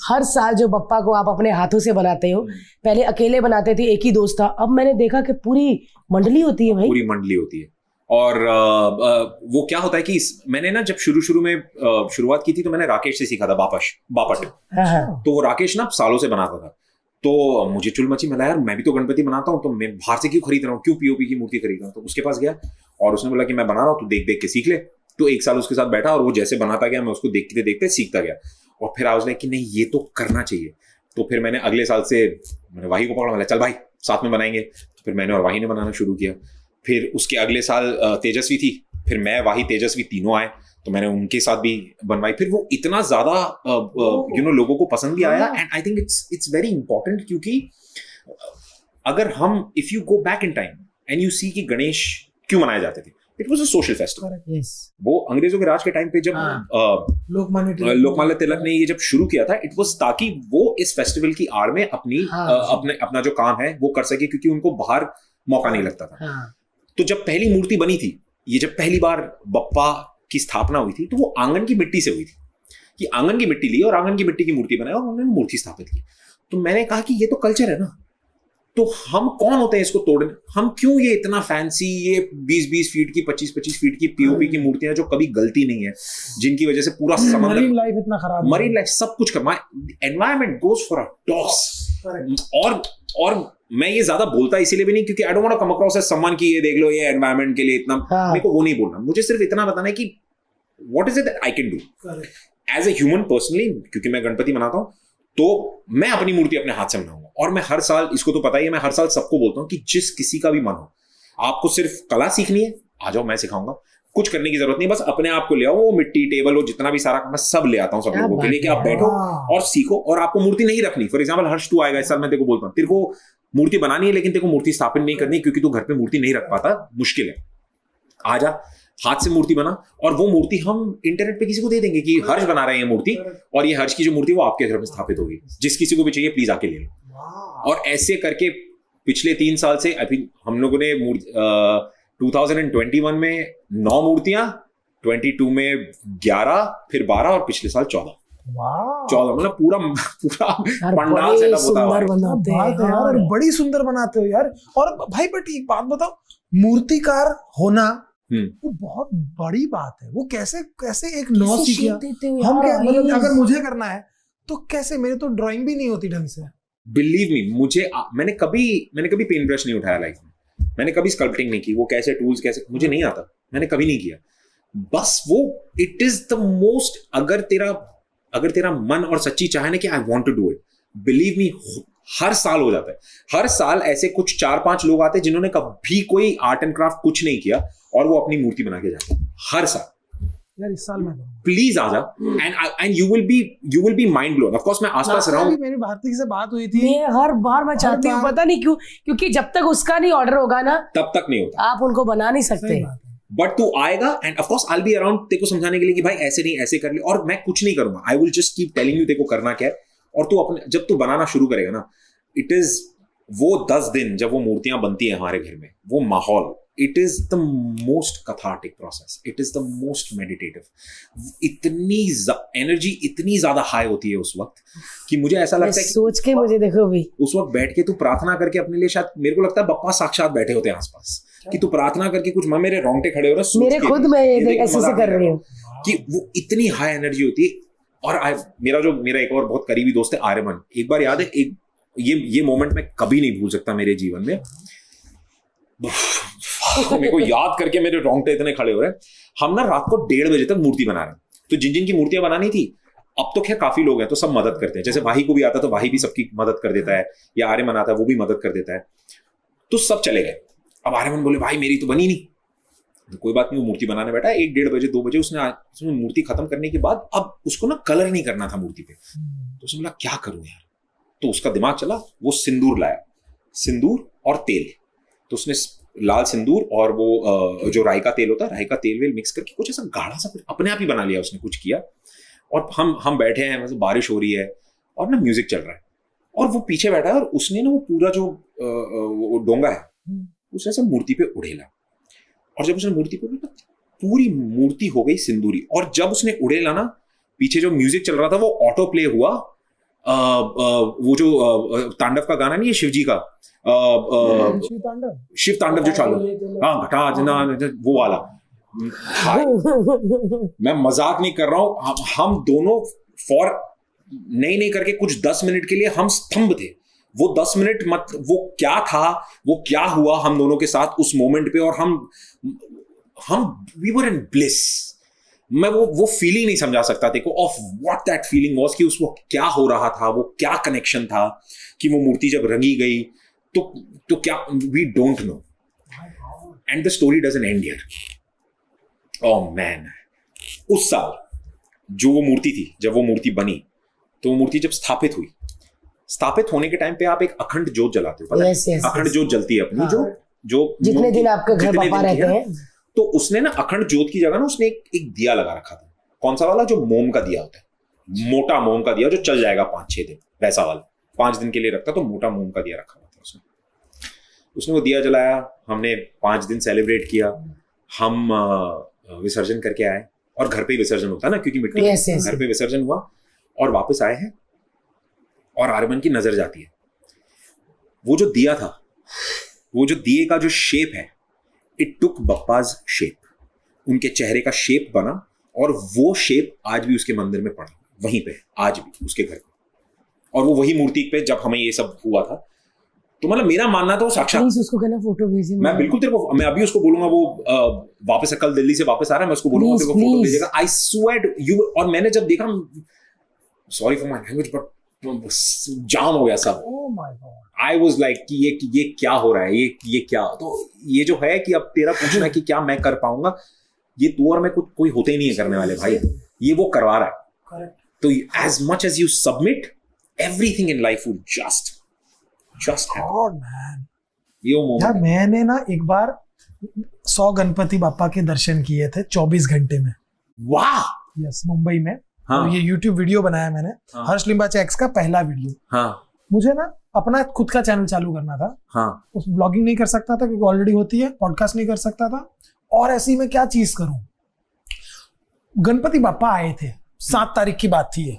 हर साल जो बप्पा को आप अपने हाथों से बनाते हो, पहले अकेले बनाते थे, एक ही दोस्त था, अब मैंने देखा कि पूरी मंडली होती है भाई। पूरी मंडली होती है। और वो क्या होता है कि मैंने ना जब शुरू में शुरुआत की थी तो मैंने राकेश से सीखा था, बापट। तो वो राकेश ना सालों से बनाता था, तो मुझे चुल मची, मैं यार मैं भी तो गणपति बनाता हूँ, तो मैं बाहर से क्यों खरीद रहा हूँ, क्यों पीओपी की मूर्ति खरीद रहा हूँ। तो उसके पास गया और उसने बोला कि मैं बना रहा हूँ, तू देख देख के सीख ले। तो एक साल उसके साथ बैठा और वो जैसे बनाता गया मैं उसको देखते देखते सीखता गया। और फिर आज कि नहीं ये तो करना चाहिए। तो फिर मैंने अगले साल से मैंने वाही को पकड़ा, बोला चल भाई साथ में बनाएंगे। तो फिर मैंने और वाही ने बनाना शुरू किया। फिर उसके अगले साल तेजस्वी थी, फिर मैं, वाही, तेजस्वी तीनों आए, तो मैंने उनके साथ भी बनवाई। फिर वो इतना ज्यादा लोगों को पसंद भी आया। And I think it's very important, क्योंकि अगर हम if you go back in time and you see कि गणेश क्यों मनाए जाते थे, it was a social festival. वो अंग्रेजों के राज के टाइम पे जब लोकमान्य तिलक ने ये जब शुरू किया था, इट वाज ताकि वो इस फेस्टिवल की आड़ में अपना जो काम है वो कर सके, क्योंकि उनको बाहर मौका नहीं लगता था। तो जब पहली मूर्ति बनी थी, ये जब पहली बार बप्पा की स्थापना हुई थी, तो वो आंगन की मिट्टी से हुई थी, कि आंगन की मिट्टी ली और आंगन की मिट्टी की मूर्ति बनाई और उन्होंने मूर्ति स्थापित की। तो मैंने कहा कि ये तो कल्चर है ना, तो हम कौन होते हैं इसको तोड़ने, हम क्यों ये इतना फैंसी, ये 20-20 फीट की 25-25 फीट की पीओपी की मूर्तियां जो कभी गलती नहीं है, जिनकी वजह से पूरा समंदर, मरीन लाइफ इतना खराब, मरीन लाइफ सब कुछ खराब, environment goes for a toss. और मैं ये ज्यादा बोलता इसीलिए भी नहीं क्योंकि I don't want to come across as someone कि ये देख लो ये एनवायरनमेंट के लिए इतना, मेरे को वो नहीं बोलना, मुझे सिर्फ इतना बताना है कि what is it that I can do as a human personally. क्योंकि मैं गणपति बनाता हूँ, तो मैं अपनी मूर्ति अपने हाथ से बनाऊंगा। और मैं हर साल, इसको तो पता ही है, मैं हर साल सबको बोलता हूँ कि जिस किसी का भी मन हो, आपको सिर्फ कला सीखनी है, आ जाओ, मैं सिखाऊंगा, कुछ करने की जरूरत नहीं, बस अपने आप को ले आओ, वो मिट्टी, टेबल, वो जितना भी सारा मैं सब ले आता हूँ सब लोगों के लिए, कि आप बैठो और सीखो। और आपको मूर्ति नहीं रखनी, फॉर एग्जाम्पल हर्ष तू आएगा इस साल, मैं तेरे को बोलता हूँ तेरे को मूर्ति बनानी है, लेकिन तेरे को मूर्ति स्थापित नहीं करनी क्योंकि तू घर पे मूर्ति नहीं रख पाता, मुश्किल है, आजा हाथ से मूर्ति बना, और वो मूर्ति हम इंटरनेट पे किसी को दे देंगे कि हर्ष बना रहे हैं मूर्ति, और ये हर्ष की जो मूर्ति वो आपके घर में स्थापित होगी, जिस किसी को भी चाहिए प्लीज आके ले लो। और ऐसे करके पिछले 3 साल से अभी हम लोगों ने 2021 में 9 मूर्तियां, 22 में 11, फिर 12 और पिछले साल 14, मतलब पूरा पंडाल सेटअप होता है यार, बड़ी सुंदर बनाते हो यार। और भाई बट एक बात बताओ, मूर्तिकार होना वो बहुत बड़ी बात है, वो कैसे एक नौ सीख गया, हम क्या, मतलब अगर मुझे करना है तो कैसे, मेरे तो ड्राइंग भी नहीं होती ढंग से। बिलीव मी, मैंने कभी पेंट ब्रश नहीं उठाया लाइफ में, मैंने कभी स्कल्पटिंग नहीं की, वो कैसे टूल्स कैसे मुझे नहीं आता, मैंने कभी नहीं किया। बस वो इट इज द मोस्ट, अगर तेरा मन और सच्ची चाहे ना कि I want to do it, believe me, हर साल हो जाता है। हर साल ऐसे कुछ 4-5 लोग आते हैं जिन्होंने कभी कोई आर्ट एंड क्राफ्ट कुछ नहीं किया और वो अपनी मूर्ति बना के जाते हैं हर साल। यार इस साल में प्लीज आ जा, and you will be mind blown. Of course मैं आसपास रहा हूं, मेरी भारती से बात हुई थी, मैं हर बार मैं चाहती हूँ, पता नहीं क्यों, क्योंकि जब तक उसका नहीं ऑर्डर होगा ना तब तक नहीं होता, आप उनको बना नहीं सकते। बट तू आएगा end of course I will be around तेरे को समझाने के लिए कि भाई ऐसे नहीं, ऐसे कर ले, और मैं कुछ नहीं करूंगा, I will just keep telling you तेरे को करना क्या है। और तू अपने, जब तू बनाना शुरू करेगा ना, इट इज वो 10 दिन जब वो मूर्तियां बनती हैं हमारे घर में, वो माहौल, it is the most cathartic process, it is the most meditative. इतनी एनर्जी इतनी ज्यादा हाई होती है उस वक्त कि मुझे ऐसा लगता है कि सोच के मुझे देखो भी, उस वक्त बैठ के तू प्रार्थना करके अपने लिए, शायद मेरे को लगता है बप्पा साक्षात बैठे होते हैं आसपास, कि तू प्रार्थना करके कुछ, मेरे रोंगटे खड़े हो रहे हैं, मेरे खुद मैं ऐसे से कर रही हूँ कि वो इतनी हाई एनर्जी होती है। और मेरा एक और बहुत करीबी दोस्त है आर्यमन, एक बार याद है, एक ये मोमेंट मैं कभी नहीं भूल सकता मेरे जीवन में, मेरे को याद करके मेरे रोंगटे इतने खड़े हो रहे हैं। हम ना रात को 1:30 बजे तक मूर्ति बना रहे हैं, तो जिन की मूर्तियां बनानी थी, अब तो खैर काफी लोग हैं तो सब मदद करते हैं, जैसे भाई को भी आता तो भाई भी सबकी मदद कर देता है, या आर्यमन आता है वो भी मदद कर देता है, तो सब चले गए। अब आर्यमन बोले भाई मेरी तो बनी नहीं, तो कोई बात नहीं, वो मूर्ति बनाने बैठा 1-1:30 बजे 2 बजे, उसने मूर्ति खत्म करने के बाद अब उसको ना कलर नहीं करना था मूर्ति पे, तो उसने बोला क्या करूं यार, तो उसका दिमाग चला, वो सिंदूर लाया, सिंदूर और तेल, तो उसने लाल सिंदूर और वो जो राई का तेल होता है, राई का तेल वेल मिक्स करके कुछ ऐसा गाढ़ा सा कुछ अपने आप ही बना लिया उसने, कुछ किया। और हम बैठे हैं, मतलब बारिश हो रही है और ना म्यूजिक चल रहा है, और वो पीछे बैठा है, और उसने ना वो पूरा जो वो डोंगा है उसने ऐसा मूर्ति पे उड़ेला, और जब उसने मूर्ति पे उड़ेला पूरी मूर्ति हो गई सिंदूरी। और जब उसने उड़ेला ना, पीछे जो म्यूजिक चल रहा था वो ऑटो प्ले हुआ, वो जो तांडव का गाना नहीं है शिवजी का, शिव तांडव जो चालू, हाँ घटा जना वो वाला, मैं मजाक नहीं कर रहा हूं, हम दोनों फॉर नहीं करके कुछ 10 मिनट के लिए हम स्तंभ थे। वो 10 मिनट मत, वो क्या था, वो क्या हुआ हम दोनों के साथ उस मोमेंट पे, और हम वी वर इन ब्लिस। मैं वो फीलिंग नहीं समझा सकता थे को of what that feeling was, कि उस वक्त क्या हो रहा था, वो क्या कनेक्शन था, कि वो मूर्ति जब रंगी गई तो क्या, we don't know, and the story doesn't end here. Oh man, उस साल जो वो मूर्ति थी, जब वो मूर्ति बनी, तो वो मूर्ति जब स्थापित होने के टाइम पे आप एक अखंड ज्योत जलाते हो, पता है? अखंड ज्योत जलती है अपनी, जो जितने दिन आपके घर पापा रहते हैं, तो उसने ना अखंड ज्योत की जगह ना उसने एक दिया लगा रखा था। कौन सा वाला? जो मोम का दिया होता है, मोटा मोम का दिया जो चल जाएगा 5-6 दिन, वैसा वाला 5 दिन के लिए रखता, तो मोटा मोम का दिया रखा हुआ था उसने वो दिया जलाया, हमने 5 दिन सेलिब्रेट किया, हम विसर्जन करके आए, और घर पे ही विसर्जन होता है ना, क्योंकि मिट्टी घर पे विसर्जन हुआ, और वापस आए हैं, और आर्यमन की नजर जाती है, वो जो दिया था, वो जो दिए का जो शेप है, इट टुक बप्पाज शेप, उनके चेहरे का शेप बना, और वो शेप आज भी उसके मंदिर में पड़ा वहीं पे, आज भी उसके घर पे, और वो वही मूर्ति पे जब हमें ये सब हुआ था, तो मतलब मेरा मानना था वो साक्षात। उसको कहना फोटो भेजिए, मैं बिल्कुल तेरे को, मैं अभी उसको बोलूंगा, वो वापस कल दिल्ली से वापस आ रहा है, मैं उसको बोलूंगा तेरे को फोटो भेजेगा, आई स्वेयर यू। और मैंने जब देखा, sorry for my language, but jam हो गया सब। आई वॉज लाइक कि ये क्या हो रहा है, ये क्या, तो ये जो है कि अब तेरा पूछना कि क्या मैं कर पाऊंगा, ये तू और मैं कुछ कोई होते ही नहीं है करने वाले भाई, ये वो करवा रहा है। तो as much as you submit, everything in life will just god man. ये वो मोमेंट यार मैंने ना एक बार 100 गणपति बापा के दर्शन किए थे 24 घंटे में। वाह। यस, मुंबई में। हाँ। और ये YouTube वीडियो बनाया मैंने, हाँ। हर्ष लिम्बाचे एक्स का पहला वीडियो। हाँ। मुझे ना अपना खुद का चैनल चालू करना था। हाँ। उस ब्लॉगिंग नहीं कर सकता था क्योंकि ऑलरेडी होती है, पॉडकास्ट नहीं कर सकता था, और ऐसी मैं क्या चीज करूं। गणपति बापा आए थे, 7 तारीख की बात थी ये।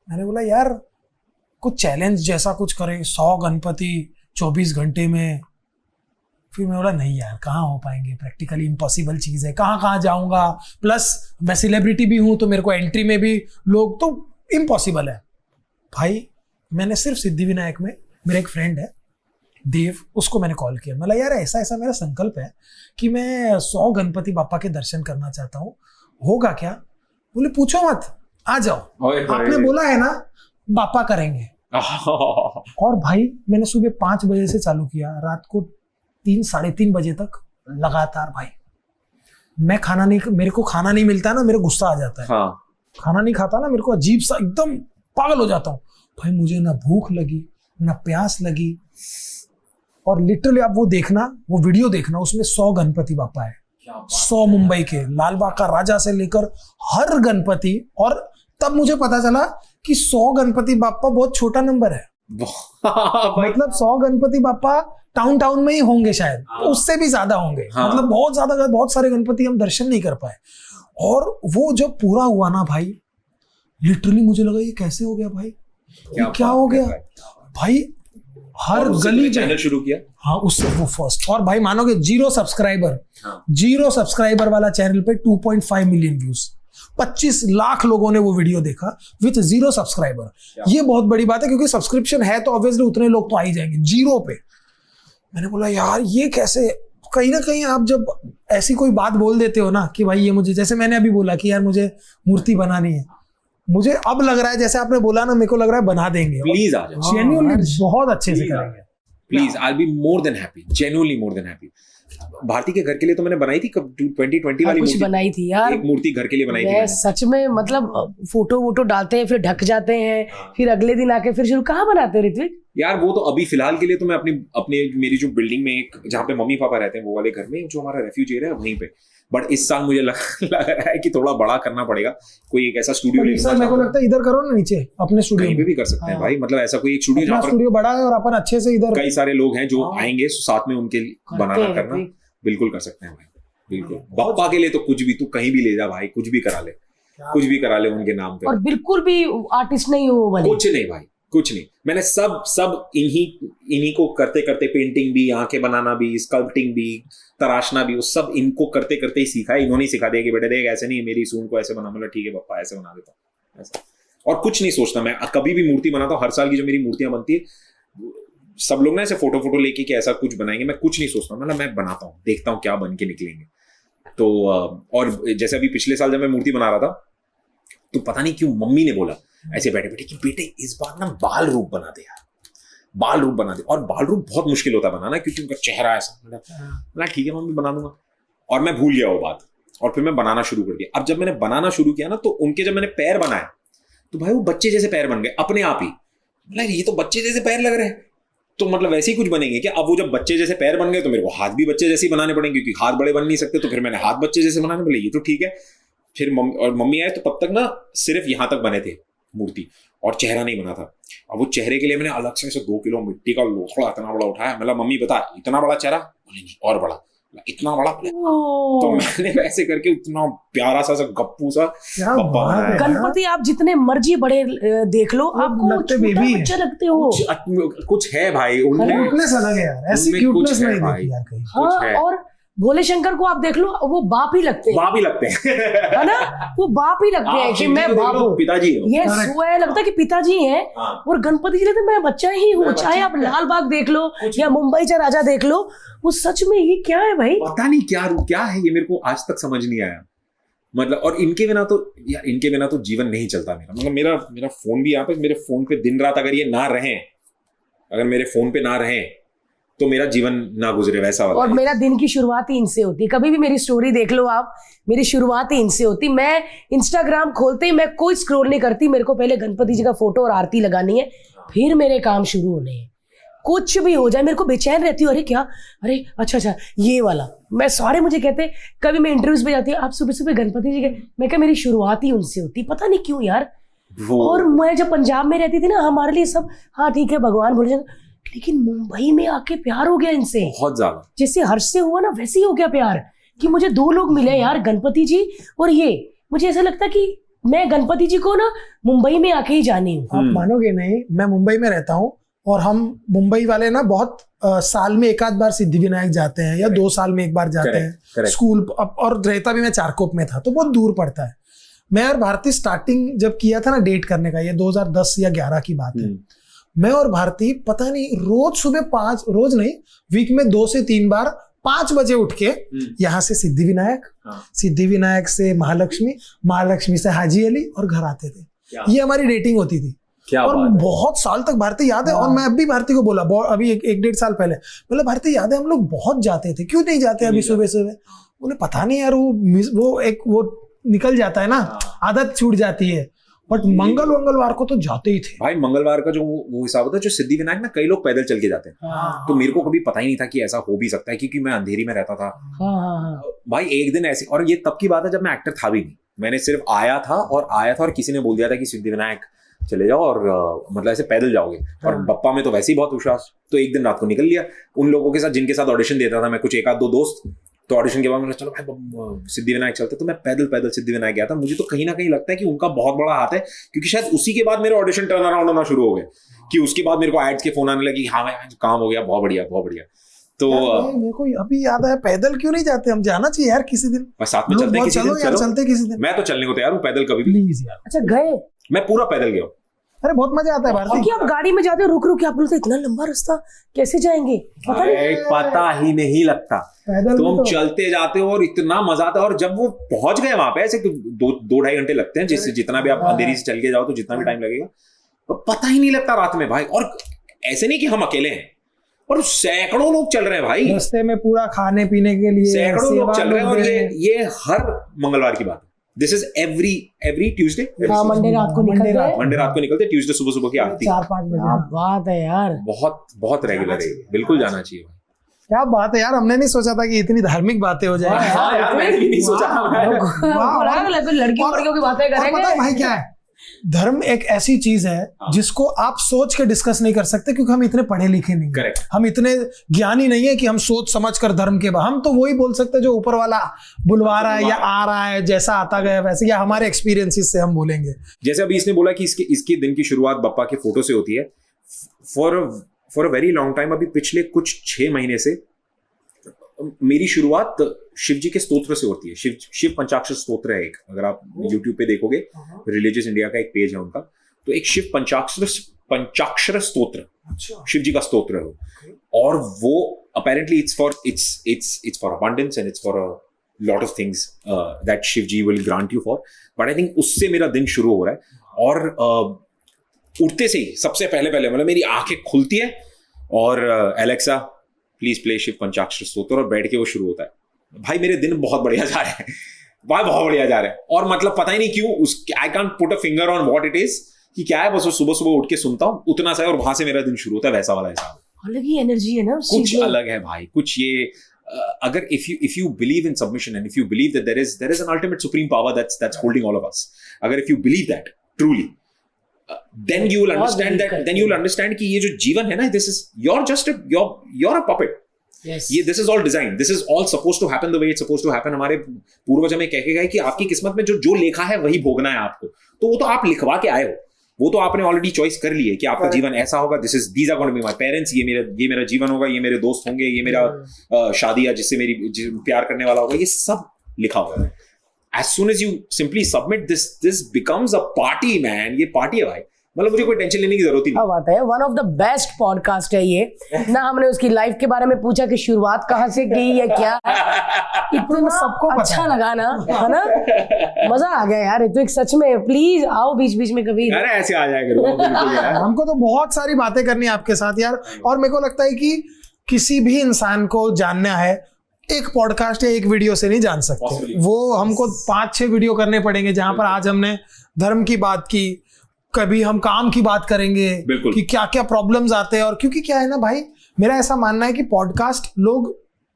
मैंने बोला यार कुछ चैलेंज जैसा कुछ करें, 100 गणपति 24 घंटे में। फिर मैं बोला नहीं यार, कहाँ हो पाएंगे, प्रैक्टिकली इम्पॉसिबल चीज़ है, कहाँ जाऊँगा, प्लस मैं सेलिब्रिटी भी हूँ तो मेरे को एंट्री में भी लोग, तो इम्पॉसिबल है भाई। मैंने सिर्फ सिद्धिविनायक में, मेरा एक फ्रेंड है देव, उसको मैंने कॉल किया। मतलब यार ऐसा मेरा संकल्प है कि मैं 100 गणपति बापा के दर्शन करना चाहता हूँ, होगा क्या? बोले पूछो मत, आ जाओ, आपने बोला है ना बापा करेंगे। और भाई मैंने सुबह 5 बजे से चालू किया, रात को 3-3:30 बजे तक लगातार। भाई मैं खाना नहीं, मेरे को खाना नहीं मिलता ना, मेरे गुस्सा आ जाता है। हाँ। खाना नहीं खाता ना, मेरे को अजीब सा एकदम पागल हो जाता हूँ भाई। मुझे ना भूख लगी ना प्यास लगी, और लिटरली आप वो देखना, वो वीडियो देखना, उसमें 100 गणपति बापा है, 100 मुंबई के, लालबाग का राजा से लेकर हर गणपति। और तब मुझे पता चला कि 100 गणपति बापा बहुत छोटा नंबर है। मतलब 100 गणपति बापा टाउन में ही होंगे शायद, उससे भी ज्यादा होंगे। मतलब बहुत ज्यादा, बहुत सारे गणपति हम दर्शन नहीं कर पाए। और वो जब पूरा हुआ ना भाई, लिटरली मुझे लगा ये कैसे हो गया भाई, ये क्या हो गया भाई। हर गली चैनल शुरू किया। हाँ, उससे वो फर्स्ट। और भाई मानोगे 0 सब्सक्राइबर वाला चैनल पे 2.5 मिलियन व्यूज, 25 लाख लोगों ने वो वीडियो देखा विथ 0 सब्सक्राइबर। ये बहुत बड़ी बात है क्योंकि सब्सक्रिप्शन है तो ऑब्वियसली उतने लोग तो आ ही जाएंगे, 0 पे। मैंने बोला यार ये कैसे। कहीं ना कहीं आप जब ऐसी कोई बात बोल देते हो ना कि भाई ये मुझे, जैसे मैंने अभी बोला कि यार मुझे मूर्ति बनानी है, मुझे अब लग रहा है जैसे आपने बोला ना, मेरे को लग रहा है बना देंगे। प्लीज आ जाओ, जेन्युइनली बहुत अच्छे से करेंगे। Please, I will be more than happy, genuinely more than happy. Bharti के घर के लिए तो मैंने बनाई थी 2020 वाली कुछ बनाई थी यार, एक मूर्ति घर के लिए बनाई थी सच में। मतलब फोटो वोटो डालते हैं, फिर ढक जाते हैं, फिर अगले दिन आके फिर शुरू। कहाँ बनाते हो ऋत्विक? यार वो तो अभी फिलहाल के लिए तो मैं अपने मेरी जो बिल्डिंग में एक, जहाँ पे मम्मी पापा रहते हैं, वो वाले घर में, जो हमारा रेफ्यूज एरिया है वहीं पे। बट इस साल मुझे लग रहा है कि थोड़ा बड़ा करना पड़ेगा, कोई एक ऐसा स्टूडियो। मेरे को लगता है इधर करो ना, नीचे अपने स्टूडियो पे भी कर सकते हैं भाई। मतलब ऐसा कोई एक स्टूडियो जहाँ पर स्टूडियो बड़ा है और अपन अच्छे से इधर कई सारे लोग हैं जो आएंगे, साथ में उनके बनाना करना बिल्कुल कर सकते हैं भाई, बिल्कुल। बप्पा के लिए तो कुछ भी, तू कहीं भी ले जा भाई, कुछ भी करा ले। कुछ भी करा ले उनके नाम पे। और बिल्कुल भी आर्टिस्ट नहीं हो बने। कुछ नहीं भाई, कुछ नहीं। मैंने सब इन्हीं को करते करते, पेंटिंग भी, आंखें बनाना भी, स्कल्पटिंग भी, तराशना भी, वो सब इनको करते करते ही सीखा है। इन्होंने सिखा दिया कि बेटे देख ऐसे नहीं, मेरी सून को ऐसे बना। मतलब ठीक है पापा ऐसे बना देता हूँ ऐसा। और कुछ नहीं सोचता मैं कभी भी मूर्ति बनाता हूँ। हर साल की जो मेरी मूर्तियां बनती है, सब लोग ना ऐसे फोटो लेके कि ऐसा कुछ बनाएंगे, मैं कुछ नहीं सोचता। मतलब मैं बनाता हूँ, देखता हूँ क्या बन के निकलेंगे। तो और जैसे अभी पिछले साल जब मैं मूर्ति बना रहा था, तो पता नहीं क्यों मम्मी ने बोला ऐसे बैठे बैठे कि बेटे इस बार ना बाल रूप बना दे यार, बाल रूप बना दे। और बाल रूप बहुत मुश्किल होता है बनाना, क्योंकि उनका चेहरा ऐसा। मतलब ठीक है मम्मी बना दूंगा। और मैं भूल गया वो बात, और फिर मैं बनाना शुरू कर दिया। अब जब मैंने बनाना शुरू किया ना, तो उनके जब मैंने पैर बनाए, तो भाई वो बच्चे जैसे पैर बन गए अपने आप ही। मतलब ये तो बच्चे जैसे पैर लग रहे हैं, तो मतलब वैसे ही कुछ बनेंगे क्या? अब वो जब बच्चे जैसे पैर बन गए, तो मेरे को हाथ भी बच्चे जैसे ही बनाने पड़ेंगे, क्योंकि हाथ बड़े बन नहीं सकते। तो फिर मैंने हाथ बच्चे जैसे बनाने पड़े। ये तो ठीक है। फिर मम्मी आए, तो तब तक ना सिर्फ यहां तक बने थे मूर्ति, और चेहरा नहीं बना था। अब वो चेहरे के लिए मैंने अलग से 2 किलो मिट्टी का लोखड़ा इतना बड़ा उठाया। मतलब मम्मी बता इतना बड़ा चेहरा? बोले नहीं और बड़ा, इतना बड़ा। तो मैंने वैसे करके इतना प्यारा सा गप्पू सा पप्पा बनाया। गणपति आप जितने मर्जी बड़े देख लो, आपको लगते छोटा बेबी बच्चा लगते हो। कुछ है भाई उनमें, क्यूटनेस अलग है यार, ऐसी उनमें कुछ क्यूटनेस है नहीं भाई। देखी यार कहीं। हाँ, और भोले शंकर को आप देख लो, वो बाप ही लगते हैं। बाप ही लगते हैं है ना, वो बाप ही लगते हैं कि मैं बाप हूँ, पिताजी हूँ। ये सुआ लगता है कि पिताजी हैं। हाँ। और गणपति जी लगते मैं बच्चा ही हूँ। चाहे आप लाल बाग देख लो या मुंबई का राजा देख लो, वो सच में ये क्या है भाई? पता नहीं क्या है ये, मेरे को आज तक समझ नहीं आया। मतलब और इनके बिना तो यार, इनके बिना तो जीवन नहीं चलता मेरा। मतलब मेरा फोन भी यहाँ पे, मेरे फोन पे दिन रात अगर ये ना रहे, अगर मेरे फोन पे ना रहे, तो मेरा जीवन ना गुजरे, वैसा वाला। और मेरा दिन की शुरुआत ही इनसे होती। कभी भी मेरी स्टोरी देख लो आप, मेरी शुरुआत ही इनसे होती। मैं इंस्टाग्राम खोलते ही मैं कोई स्क्रॉल नहीं करती, मेरे को पहले गणपति जी का फोटो और आरती लगानी है, फिर मेरे काम शुरू होने हैं। कुछ भी हो जाए मेरे को बेचैन रहती हूँ। अरे क्या, अरे अच्छा ये वाला। मैं सारे मुझे कहते, कभी मैं इंटरव्यूज पे जाती हूँ, आप सुबह सुबह गणपति जी के, मैं क्या मेरी शुरुआत ही उनसे होती। पता नहीं क्यों यार। और मैं जब पंजाब में रहती थी ना, हमारे लिए सब हाँ ठीक है भगवान भोले शंकर, लेकिन मुंबई में आके प्यार हो गया इनसे बहुत ज्यादा। जैसे हर्ष से हुआ ना, वैसे ही हो गया प्यार, कि मुझे 2 लोग मिले यार, गणपति जी और ये। मुझे ऐसा लगता कि मैं गणपति जी को ना मुंबई में आके ही जानी हूँ। आप मानोगे नहीं, मैं मुंबई में रहता हूँ, और हम मुंबई वाले ना बहुत साल में एक आध बार सिद्धि विनायक जाते हैं, या 2 साल में एक बार जाते हैं स्कूल। और रहता भी मैं चारकोप में था, तो बहुत दूर पड़ता है। मैं और भारती स्टार्टिंग जब किया था ना डेट करने का, ये 2010 या 11 की बात है। मैं और भारती पता नहीं रोज सुबह 5, रोज नहीं, वीक में 2 से 3 बार 5 बजे उठ के यहाँ से सिद्धि विनायक, सिद्धि विनायक से महालक्ष्मी, महालक्ष्मी से हाजी अली, और घर आते थे। ये हमारी डेटिंग होती थी। और बहुत साल तक भारती याद है। और मैं अभी भारती को बोला, अभी 1-1.5 साल पहले, मतलब भारती याद है हम लोग बहुत जाते थे, क्यों नहीं जाते अभी सुबह सुबह? उन्हें पता नहीं यार, वो निकल जाता है ना, आदत छूट जाती है। बट मंगलवार को तो जाते ही थे भाई। मंगलवार का जो वो हिसाब होता है, जो सिद्धि विनायक ना कई लोग पैदल चल के जाते हैं। तो मेरे को कभी पता ही नहीं था कि ऐसा हो भी सकता है, क्योंकि मैं अंधेरी में रहता था। भाई एक दिन ऐसे, और ये तब की बात है जब मैं एक्टर था भी नहीं, मैंने सिर्फ आया था और किसी ने बोल दिया था कि सिद्धि विनायक चले जाओ, और मतलब ऐसे पैदल जाओगे। और बप्पा में तो वैसे ही बहुत विश्वास, तो एक दिन रात को निकल लिया उन लोगों के साथ जिनके साथ ऑडिशन देता था मैं, कुछ 1-2 दोस्त। तो ऑडिशन के बाद मैंने चलो भाई सिद्धि विनायक चलते, तो मैं पैदल सिद्धि विनायक गया था। मुझे तो कहीं ना कहीं लगता है कि उनका बहुत बड़ा हाथ है, क्योंकि शायद उसी के बाद मेरे ऑडिशन टर्न अराउंड होना शुरू हो गए, कि उसके बाद मेरे को एड्स के फोन आने लगे, हाँ भाई काम हो गया, बहुत बढ़िया। तो मेरे को अभी याद आया, पैदल क्यों नहीं जाते? हम जाना चाहिए यार किसी दिन, साथ में चलते किसी दिन। चलते किसी दिन। मैं तो चलने को तैयार हूँ पैदल, कभी भी प्लीज यार। अच्छा गए? मैं पूरा पैदल गया। अरे बहुत मजा आता है भारती। क्योंकि आप गाड़ी में जाते हो, रुक आप बोलते इतना लंबा रास्ता कैसे जाएंगे, पता ही नहीं लगता। तुम चलते जाते हो और इतना मजा आता है। और जब वो पहुंच गए वहां पे, ऐसे 2-2.5 घंटे लगते हैं, जिससे जितना भी आप अंधेरी से चल के जाओ तो जितना भी टाइम लगेगा, तो पता ही नहीं लगता रात में भाई। और ऐसे नहीं कि हम अकेले हैं, और सैकड़ों लोग चल रहे हैं भाई रास्ते में, पूरा खाने पीने के लिए सैकड़ों लोग चल रहे हैं। और ये हर मंगलवार की बात है। This is every Tuesday. Monday रात को निकलते, ट्यूसडे सुबह की आरती 4-5 बजे। क्या बात है यार, बहुत रेगुलर है, बिल्कुल जाना चाहिए। क्या बात है यार, हमने नहीं सोचा था कि इतनी धार्मिक बातें हो जाए। हाँ यार, मैंने भी नहीं सोचा। लड़कियों की बातें करेंगे। भाई क्या है, धर्म एक ऐसी चीज है जिसको आप सोच के डिस्कस नहीं कर सकते, क्योंकि हम इतने पढ़े लिखे नहीं हैं, हम इतने ज्ञानी नहीं है कि हम सोच समझ कर धर्म के हम तो वही बोल सकते हैं जो ऊपर वाला बुलवा रहा है या आ रहा है, जैसा आता गया वैसे, या हमारे एक्सपीरियंसेस से हम बोलेंगे। जैसे अभी इसने बोला कि इसके दिन की शुरुआत बप्पा के फोटो से होती है। For a very long time, अभी पिछले कुछ 6 महीने से मेरी शुरुआत शिव जी के स्तोत्र से होती है। शिव पंचाक्षर स्तोत्र है एक, अगर आप YouTube पे देखोगे, रिलीजियस इंडिया का एक पेज है उनका, तो एक शिव पंचाक्षर स्तोत्र, शिव जी का स्तोत्र है वो, और वो apparently it's for abundance and it's for a lot of things that Shiv ji will grant you for, but I think उससे मेरा दिन शुरू हो रहा है। और उठते से ही सबसे पहले मतलब मेरी आंखें खुलती है और एलेक्सा प्लीज प्ले शिव पंचाक्षर स्तोत्र, और बैठ के वो शुरू होता है। भाई मेरे दिन बहुत बढ़िया जा रहे हैं भाई, बहुत बढ़िया जा रहे हैं, और मतलब पता ही नहीं क्यों, I can't put a finger on what it is कि क्या है, बस वो सुबह सुबह उठ के सुनता हूँ उतना सा है, और वहां से मेरा दिन शुरू होता है, वैसा वाला हिसाब। अलग ही एनर्जी है ना, कुछ अलग है भाई, कुछ ये अगर if you believe in submission and if you believe that there is an ultimate supreme power that's holding all of us, अगर if you believe that truly, then you will understand that, then you will understand कि ये जो जीवन है ना, this is you're a puppet. Yes. ये this is all designed, this is all supposed to happen the way it's supposed to happen. हमारे पूर्वज हमें कह के गए कि आपकी किस्मत में जो लिखा है वही भोगना है आपको, तो वो तो आप लिखवा के आए हो, वो तो आपने ऑलरेडी चॉइस कर ली है कि आपका जीवन ऐसा होगा। these are going to be my parents, ये मेरा जीवन होगा, ये मेरे दोस्त होंगे, ये मेरा शादी या जिससे मेरी प्यार करने वाला होगा, ये सब लिखा हुआ है। As soon as you simply submit this becomes a party, man. ये पार्टी है भाई, मतलब मुझे कोई टेंशन लेने की जरूरत ही नहीं। बात है, one of the best podcast है ये ना। हमने उसकी लाइफ के बारे में पूछा कि शुरुआत कहाँ से की या क्या, इतना सबको अच्छा लगा ना, है ना, मजा आ गया यार। तो एक सच में प्लीज आओ बीच बीच में कभी। अरे ऐसे आ जाया करो बिल्कुल यार। हमको तो बहुत सारी बातें करनी है आपके साथ यार, और मेरे को लगता है कि किसी भी इंसान को जानना है एक पॉडकास्ट या एक वीडियो से नहीं जान सकते, वो हमको 5-6 वीडियो करने पड़ेंगे, जहां पर आज हमने धर्म की बात की, कभी हम काम की बात करेंगे कि क्या क्या प्रॉब्लम्स आते हैं। और क्योंकि क्या है ना भाई, मेरा ऐसा मानना है कि पॉडकास्ट लोग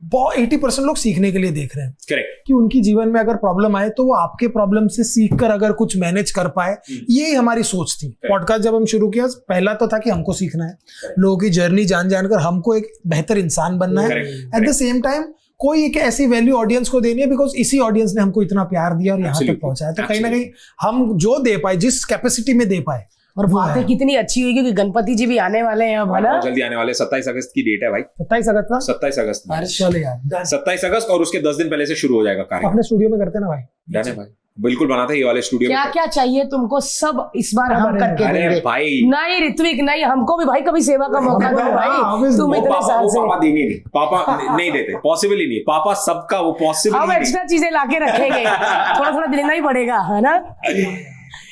80% लोग सीखने के लिए देख रहे हैं। करेक्ट। कि उनकी जीवन में अगर प्रॉब्लम आए तो वो आपके प्रॉब्लम से सीख कर अगर कुछ मैनेज कर पाए, यही हमारी सोच थी। पॉडकास्ट जब हम शुरू किया, पहला तो था कि हमको सीखना है, लोगों की जर्नी जान कर हमको एक बेहतर इंसान बनना है। एट द सेम टाइम कोई एक ऐसी वैल्यू ऑडियंस को देनी है, बिकॉज इसी ऑडियंस ने हमको इतना प्यार दिया और यहाँ तक पहुंचाया, तो कहीं ना कहीं हम जो दे पाए, जिस कैपेसिटी में दे पाए। और बातें कितनी अच्छी हुई, क्योंकि गणपति जी भी आने वाले हैं अब, है ना, जल्दी आने वाले। 27 अगस्त की डेट है भाई, 27 अगस्त ना, 27 अगस्त। चलो यार 27 अगस्त, और उसके 10 दिन पहले से शुरू हो जाएगा कार्य। अपने स्टूडियो में करते ना भाई, डन है भाई, बिल्कुल बनाते हैं ये वाले स्टूडियो में। क्या क्या चाहिए तुमको सब इस बार हम करके देंगे भाई। नहीं ऋत्विक, नहीं, हमको भी भाई कभी सेवा का मौका दो भाई, तुम इतने साल से। पापा देंगे नहीं, पापा नहीं देते, पॉसिबल ही नहीं, पापा सबका वो पॉसिबल हम एक्स्ट्रा चीजें लाके रखेंगे, थोड़ा थोड़ा देना ही पड़ेगा, है ना।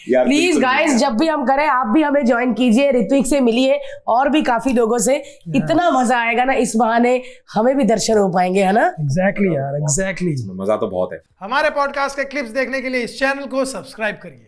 प्लीज गाइस, जब भी हम करें आप भी हमें ज्वाइन कीजिए, ऋत्विक से मिलिए और भी काफी लोगों से, इतना मजा आएगा ना, इस बहाने हमें भी दर्शन हो पाएंगे, है ना। एग्जैक्टली यार, एग्जैक्टली। मजा तो बहुत है। हमारे पॉडकास्ट के क्लिप्स देखने के लिए इस चैनल को सब्सक्राइब करिए।